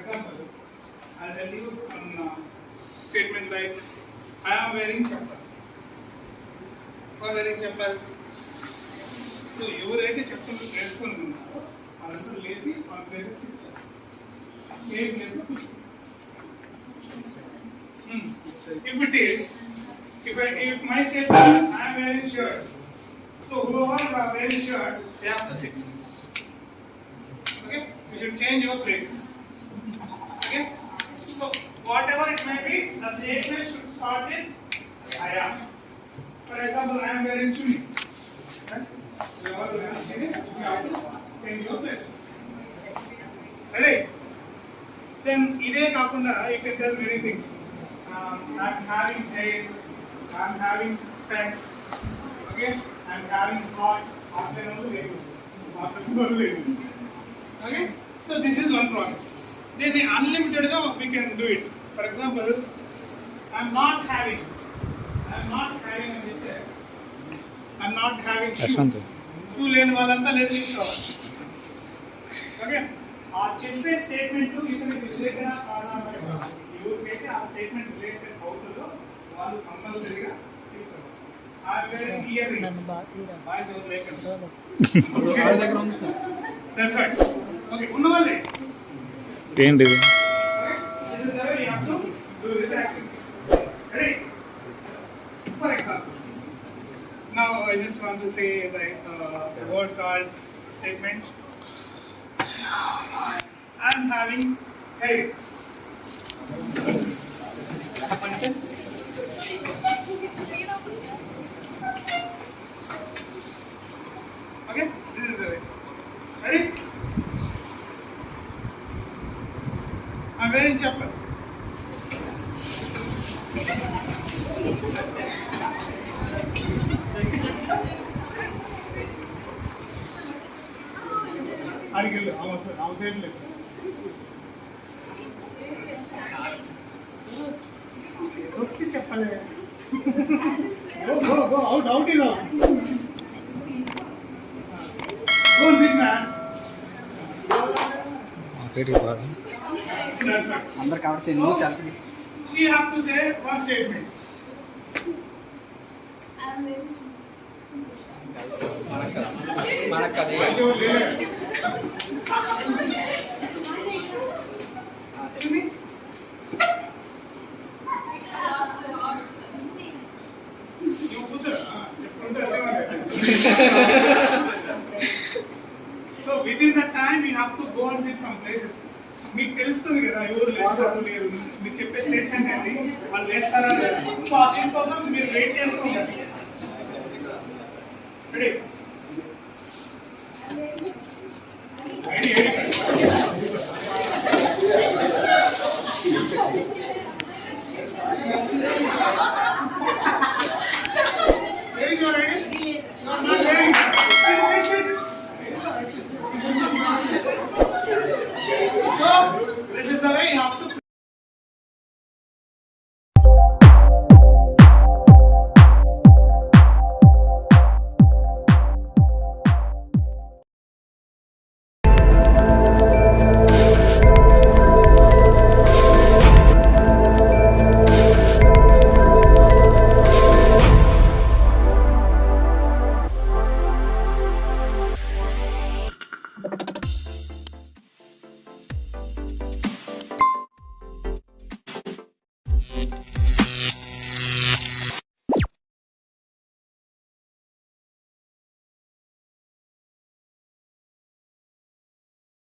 example, I'll tell you one statement like, I am wearing chappal. Or wearing chappal. So, ఎవరైతే చెప్పులు వేసుకొని ఉన్నారో వాళ్ళందరూ లేచి వాళ్ళ ప్లేసెస్ సేమ్ ప్లేస్ లో కూర్చోండి. If it is, if my statement I am wearing shirt, so whoever are wearing shirt, they have to sit. Okay, you should change your places. Okay, so whatever it may be, the statement should start with I am. For example, I am wearing chuni. Right? So you are wearing chuni, you have to change your places. Ready? Then ide kaakunda you can tell many things. I am having hair, I am having specs. Okay, I am having heart. Okay, so this is one process. Then unlimited we can do it. For example, I am not having shoes. Shoe lane valanta lesi kaavali. Okay, aa cheppe statement to itani vislekana kaadha ఎవరికైతే ఆ statement related అవుతుందో వాళ్ళు కంపల్సరీగా I am wearing earrings. Boys over like that's right. Okay, ఉన్నవాళ్ళే ఏంటి ఇది? This is the way you have to do this activity. Ready? For example, now I just want to say the word called statement. I am having hair. Okay, this is the way. Ready? I am wearing chappal. Arigillu, I safe less. Okay, chappal. Go, out is out. Go sit, man. Ready, brother. That's right. अंदर count से no selfie. She have to say one statement. I am wearing मानक का दे. So within that time we have to go and sit some places. మీకు తెలుస్తుంది కదా ఎవరు లేస్తారు లేరు మీరు చెప్పే స్టేట్మెంట్ ఏంటి వాళ్ళు లేస్తారా సో ఆ కోసం మీరు వెయిట్ చేస్తూ ఉంటారు. రెడీ?